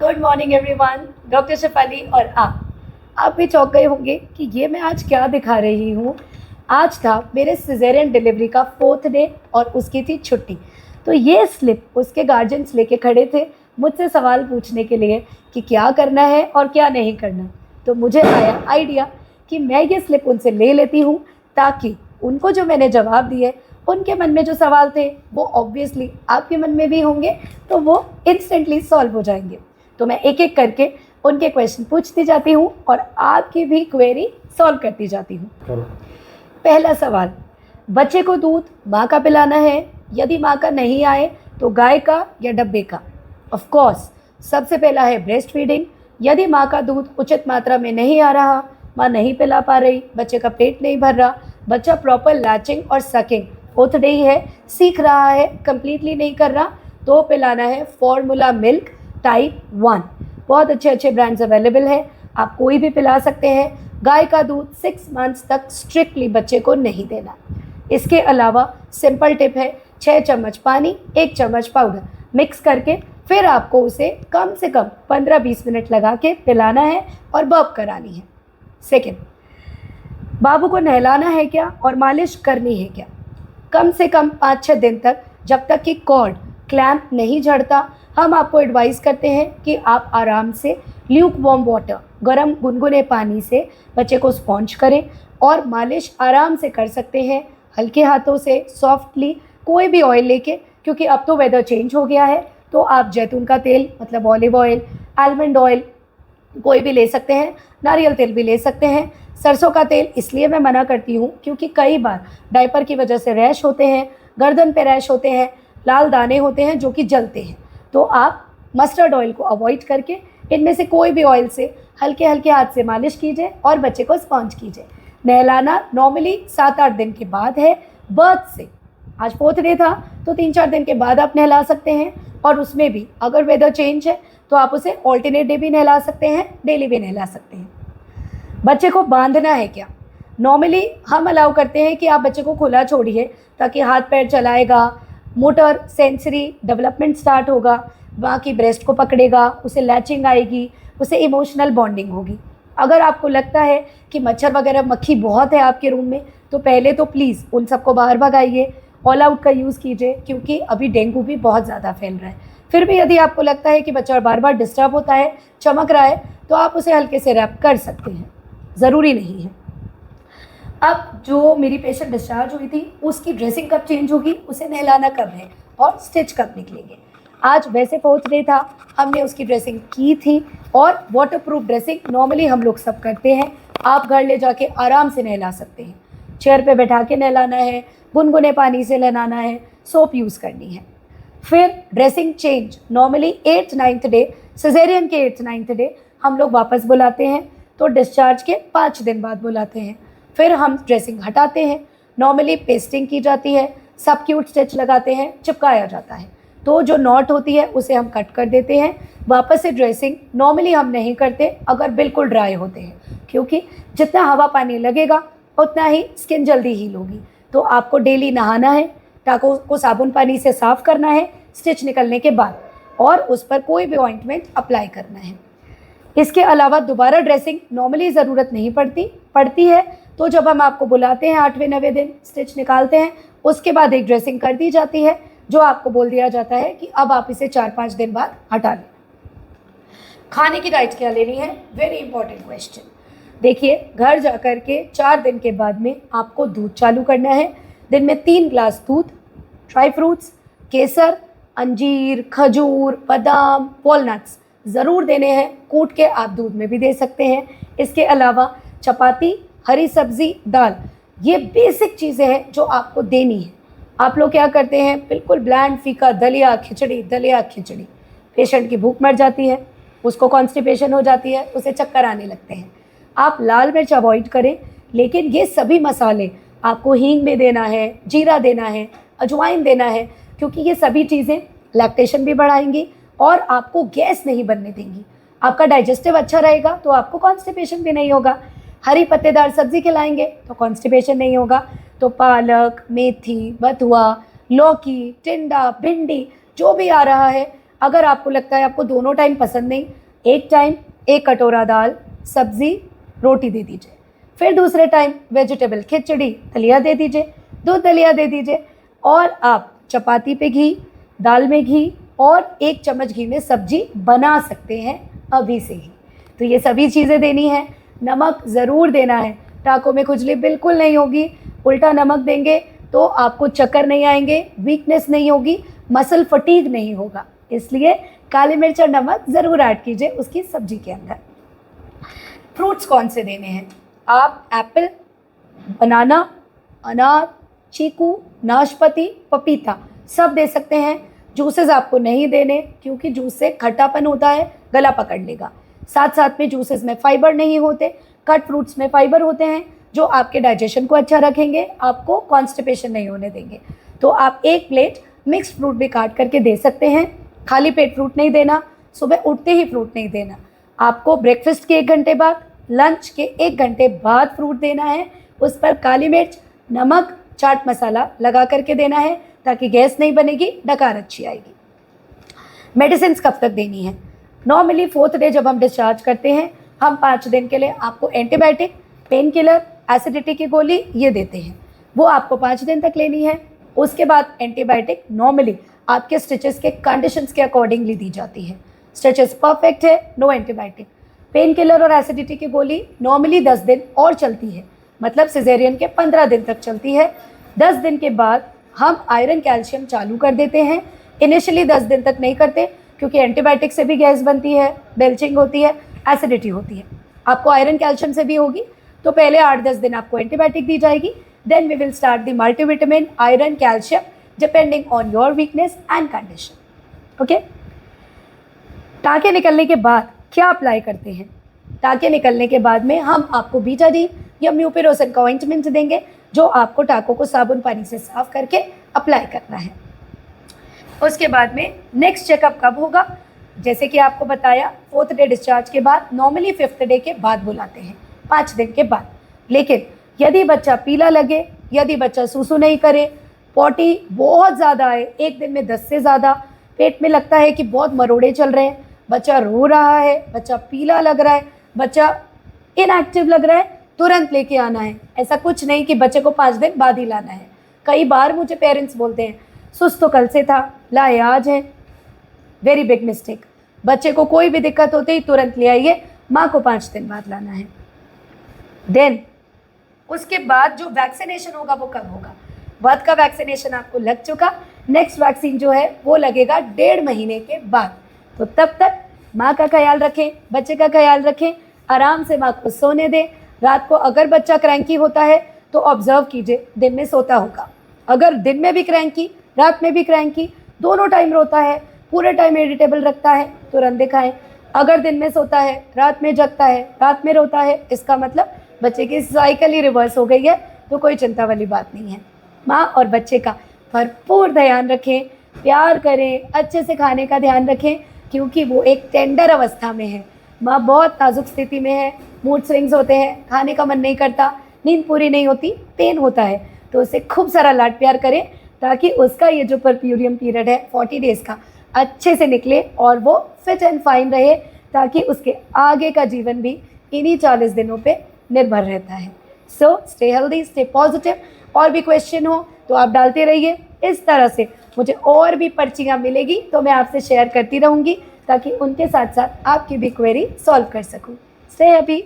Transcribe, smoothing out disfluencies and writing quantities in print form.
Good morning everyone, doctor Shefali और आप भी चौंक गए होंगे कि ये मैं आज क्या दिखा रही हूँ। आज था मेरे सिजेरियन डिलीवरी का 4th डे और उसकी थी छुट्टी। तो ये स्लिप उसके गार्जियंस लेके खड़े थे मुझसे सवाल पूछने के लिए कि क्या करना है और क्या नहीं करना। तो मुझे आया आइडिया कि मैं ये स्लिप उनसे ले लेती हूँ ताकि उनको जो मैंने जवाब दिए उनके मन में जो सवाल थे वो ऑब्वियसली आपके मन में भी होंगे, तो वो इंस्टेंटली सॉल्व हो जाएंगे। तो मैं एक एक करके उनके क्वेश्चन पूछती जाती हूँ और आपकी भी क्वेरी सॉल्व करती जाती हूँ। पहला सवाल, बच्चे को दूध माँ का पिलाना है, यदि माँ का नहीं आए तो गाय का या डब्बे का? ऑफ कोर्स सबसे पहला है ब्रेस्ट फीडिंग। यदि माँ का दूध उचित मात्रा में नहीं आ रहा, माँ नहीं पिला पा रही, बच्चे का पेट नहीं भर रहा, बच्चा प्रॉपर लैचिंग और सकिंग 4th डे ही है, सीख रहा है, कंप्लीटली नहीं कर रहा, तो पिलाना है फॉर्मूला मिल्क टाइप 1। बहुत अच्छे अच्छे ब्रांड्स अवेलेबल है, आप कोई भी पिला सकते हैं। गाय का दूध 6 मंथ्स तक स्ट्रिक्टली बच्चे को नहीं देना। इसके अलावा सिंपल टिप है, 6 चम्मच पानी 1 चम्मच पाउडर मिक्स करके फिर आपको उसे कम से कम 15-20 मिनट लगा के पिलाना है और बर्प करानी है। सेकेंड, बाबू को नहलाना है क्या और मालिश करनी है क्या? कम से कम 5-6 दिन तक, जब तक कि कॉर्ड क्लैम्प नहीं झड़ता, हम आपको एडवाइस करते हैं कि आप आराम से ल्यूक वार्म वाटर, गर्म गुनगुने पानी से बच्चे को स्पॉन्ज करें और मालिश आराम से कर सकते हैं, हल्के हाथों से सॉफ्टली, कोई भी ऑयल लेके, क्योंकि अब तो वेदर चेंज हो गया है। तो आप जैतून का तेल मतलब ऑलिव ऑयल, आलमंड ऑयल कोई भी ले सकते हैं, नारियल तेल भी ले सकते हैं। सरसों का तेल इसलिए मैं मना करती हूँ क्योंकि कई बार डायपर की वजह से रैश होते हैं, गर्दन पे रैश होते हैं, लाल दाने होते हैं जो कि जलते हैं। तो आप मस्टर्ड ऑयल को अवॉइड करके इनमें से कोई भी ऑयल से हल्के हल्के हाथ से मालिश कीजिए और बच्चे को स्पॉन्ज कीजिए। नहलाना नॉर्मली 7-8 दिन के बाद है, बर्थ से। आज 4th डे था तो 3-4 दिन के बाद आप नहला सकते हैं, और उसमें भी अगर वेदर चेंज है तो आप उसे ऑल्टरनेट डे भी नहला सकते हैं, डेली भी नहला सकते हैं। बच्चे को बांधना है क्या? नॉर्मली हम अलाउ करते हैं कि आप बच्चे को खुला छोड़िए ताकि हाथ पैर चलाएगा, मोटर सेंसरी डेवलपमेंट स्टार्ट होगा, माँ की ब्रेस्ट को पकड़ेगा, उसे लैचिंग आएगी, उसे इमोशनल बॉन्डिंग होगी। अगर आपको लगता है कि मच्छर वगैरह मक्खी बहुत है आपके रूम में, तो पहले तो प्लीज़ उन सबको बाहर भगाइए, ऑल आउट का यूज़ कीजिए, क्योंकि अभी डेंगू भी बहुत ज़्यादा फैल रहा है। फिर भी यदि आपको लगता है कि बच्चा बार बार डिस्टर्ब होता है, चमक रहा है, तो आप उसे हल्के से रैप कर सकते हैं, ज़रूरी नहीं है। अब जो मेरी पेशेंट डिस्चार्ज हुई थी उसकी ड्रेसिंग कब चेंज होगी, उसे नहलाना कब है और स्टिच कब निकलेंगे। आज वैसे 4th डे था, हमने उसकी ड्रेसिंग की थी और वाटरप्रूफ ड्रेसिंग नॉर्मली हम लोग सब करते हैं। आप घर ले जाके आराम से नहला सकते हैं, चेयर पे बैठा के नहलाना है, गुनगुने पानी से नहलाना है, सोप यूज़ करनी है। फिर dressing change normally 8th-9th day, caesarean के 8th-9th डे हम लोग वापस बुलाते हैं, तो डिस्चार्ज के 5 दिन बाद बुलाते हैं। फिर हम ड्रेसिंग हटाते हैं, नॉर्मली पेस्टिंग की जाती है, सबक्यूट स्टिच लगाते हैं, चिपकाया जाता है, तो जो नॉट होती है उसे हम कट कर देते हैं। वापस से ड्रेसिंग नॉर्मली हम नहीं करते अगर बिल्कुल ड्राई होते हैं, क्योंकि जितना हवा पानी लगेगा उतना ही स्किन जल्दी हील होगी। तो आपको डेली नहाना है, टाँकों को साबुन पानी से साफ़ करना है स्टिच निकलने के बाद, और उस पर कोई भी ऑइंटमेंट अप्लाई करना है। इसके अलावा दोबारा ड्रेसिंग नॉर्मली ज़रूरत नहीं पड़ती है, तो जब हम आपको बुलाते हैं 8वें-9वें दिन स्टिच निकालते हैं, उसके बाद एक ड्रेसिंग कर दी जाती है, जो आपको बोल दिया जाता है कि अब आप इसे 4-5 दिन बाद हटा लें। खाने की डाइट क्या लेनी है, वेरी इंपॉर्टेंट क्वेश्चन। देखिए, घर जा कर के 4 दिन के बाद में आपको दूध चालू करना है। दिन में 3 ग्लास दूध, ड्राई फ्रूट्स, केसर, अंजीर, खजूर, बादाम, वॉलनट्स ज़रूर देने हैं। कूट के आप दूध में भी दे सकते हैं। इसके अलावा चपाती, हरी सब्ज़ी, दाल, ये बेसिक चीज़ें हैं जो आपको देनी है। आप लोग क्या करते हैं, बिल्कुल ब्लैंड फीका दलिया खिचड़ी, पेशेंट की भूख मर जाती है, उसको कॉन्स्टिपेशन हो जाती है, उसे चक्कर आने लगते हैं। आप लाल मिर्च अवॉइड करें, लेकिन ये सभी मसाले आपको हींग में देना है, जीरा देना है, अजवाइन देना है, क्योंकि ये सभी चीज़ें लैक्टेशन भी बढ़ाएंगी और आपको गैस नहीं बनने देंगी। आपका डाइजेस्टिव अच्छा रहेगा तो आपको कॉन्स्टिपेशन भी नहीं होगा। हरी पत्तेदार सब्ज़ी खिलाएंगे तो कॉन्स्टिपेशन नहीं होगा। तो पालक, मेथी, बथुआ, लौकी, टिंडा, भिंडी जो भी आ रहा है अगर आपको लगता है आपको दोनों टाइम पसंद नहीं, एक टाइम एक कटोरा दाल, सब्जी, रोटी दे दीजिए। फिर दूसरे टाइम वेजिटेबल खिचड़ी, दलिया दे दीजिए, दूध दलिया दे दीजिए। और आप चपाती पे घी, दाल में घी और 1 चम्मच घी में सब्जी बना सकते हैं अभी से ही। तो ये सभी चीज़ें देनी है। नमक ज़रूर देना है, टाँकों में खुजली बिल्कुल नहीं होगी। उल्टा नमक देंगे तो आपको चक्कर नहीं आएंगे, वीकनेस नहीं होगी, मसल फटीग नहीं होगा। इसलिए काली मिर्च और नमक ज़रूर ऐड कीजिए उसकी सब्जी के अंदर। फ्रूट्स कौन से देने हैं? आप एप्पल, बनाना, अनार, चीकू, नाशपाती, पपीता सब दे सकते हैं। जूसेस आपको नहीं देने क्योंकि जूस से खट्टापन होता है, गला पकड़ लेगा। साथ साथ में जूसेस में फाइबर नहीं होते, कट फ्रूट्स में फाइबर होते हैं जो आपके डाइजेशन को अच्छा रखेंगे, आपको कॉन्स्टिपेशन नहीं होने देंगे। तो आप 1 प्लेट मिक्स फ्रूट भी काट करके दे सकते हैं। खाली पेट फ्रूट नहीं देना, सुबह उठते ही फ्रूट नहीं देना। आपको ब्रेकफास्ट के 1 घंटे बाद, लंच के 1 घंटे बाद फ्रूट देना है। उस पर काली मिर्च, नमक, चाट मसाला लगा करके देना है ताकि गैस नहीं बनेगी, डकार अच्छी आएगी। मेडिसिन कब तक देनी है? नॉर्मली 4th डे जब हम डिस्चार्ज करते हैं, हम 5 दिन के लिए आपको एंटीबायोटिक, पेन किलर, एसिडिटी की गोली ये देते हैं। वो आपको 5 दिन तक लेनी है। उसके बाद एंटीबायोटिक नॉर्मली आपके स्टिचेस के कंडीशंस के अकॉर्डिंगली दी जाती है। स्टिचेस परफेक्ट है, नो एंटीबायोटिक। पेन किलर और एसिडिटी की गोली नॉर्मली 10 दिन और चलती है, मतलब सिजेरियन के 15 दिन तक चलती है। 10 दिन के बाद हम आयरन कैल्शियम चालू कर देते हैं। इनिशियली 10 दिन तक नहीं करते क्योंकि एंटीबायोटिक से भी गैस बनती है, बेल्चिंग होती है, एसिडिटी होती है। आपको आयरन कैल्शियम से भी होगी, तो पहले 8-10 दिन आपको एंटीबायोटिक दी जाएगी। Then we will start the multivitamin, iron, calcium depending on your weakness and condition. Okay. टाँके निकलने के बाद क्या अप्लाई करते हैं? टाँके निकलने के बाद में हम आपको बीटाडीन या म्यूपिरोसन का ऑइंटमेंट देंगे जो आपको टाँकों को साबुन पानी से साफ करके अप्लाई करना है। उसके बाद में नेक्स्ट चेकअप कब होगा? जैसे कि आपको बताया 4th डे डिस्चार्ज के बाद, नॉर्मली 5th डे के बाद बुलाते हैं, 5 दिन के बाद। लेकिन यदि बच्चा पीला लगे, यदि बच्चा सूसू नहीं करे, पॉटी बहुत ज़्यादा है, 1 दिन में 10 से ज़्यादा, पेट में लगता है कि बहुत मरोड़े चल रहे हैं, बच्चा रो रहा है, बच्चा पीला लग रहा है, बच्चा इनएक्टिव लग रहा है, तुरंत लेके आना है। ऐसा कुछ नहीं कि बच्चे को 5 दिन बाद ही लाना है। कई बार मुझे पेरेंट्स बोलते हैं सुस्त तो कल से था, लाए आज है। Very big mistake. बच्चे को कोई भी दिक्कत होती ही तुरंत ले आइए, माँ को 5 दिन बाद लाना है। देन उसके बाद जो वैक्सीनेशन होगा वो कब होगा? बर्थ का वैक्सीनेशन आपको लग चुका, नेक्स्ट वैक्सीन जो है वो लगेगा 1.5 महीने के बाद। तो तब तक माँ का ख्याल रखें, बच्चे का ख्याल रखें, आराम से माँ को सोने दें। रात को अगर बच्चा क्रैंकी होता है तो ऑब्जर्व कीजिए, दिन में सोता होगा। अगर दिन में भी क्रैंकी, रात में भी क्रैंकी, दोनों टाइम रोता है, पूरे टाइम इरिटेबल रखता है, तुरंत दिखाएं। अगर दिन में सोता है, रात में जगता है, रात में रोता है, इसका मतलब बच्चे की साइकिल ही रिवर्स हो गई है, तो कोई चिंता वाली बात नहीं है। माँ और बच्चे का भरपूर ध्यान रखें, प्यार करें, अच्छे से खाने का ध्यान रखें क्योंकि वो एक टेंडर अवस्था में है। माँ बहुत नाजुक स्थिति में है, मूड स्विंग्स होते हैं, खाने का मन नहीं करता, नींद पूरी नहीं होती, पेन होता है, तो उसे खूब सारा लाड प्यार करें ताकि उसका ये जो परप्यूरियम पीरियड है 40 डेज़ का अच्छे से निकले और वो फिट एंड फाइन रहे, ताकि उसके आगे का जीवन भी इन्हीं 40 दिनों पे निर्भर रहता है। So stay healthy, stay positive. और भी क्वेश्चन हो तो आप डालते रहिए। इस तरह से मुझे और भी पर्चियाँ मिलेगी तो मैं आपसे शेयर करती रहूँगी ताकि उनके साथ साथ आपकी भी क्वेरी सॉल्व कर सकूँ। Stay happy.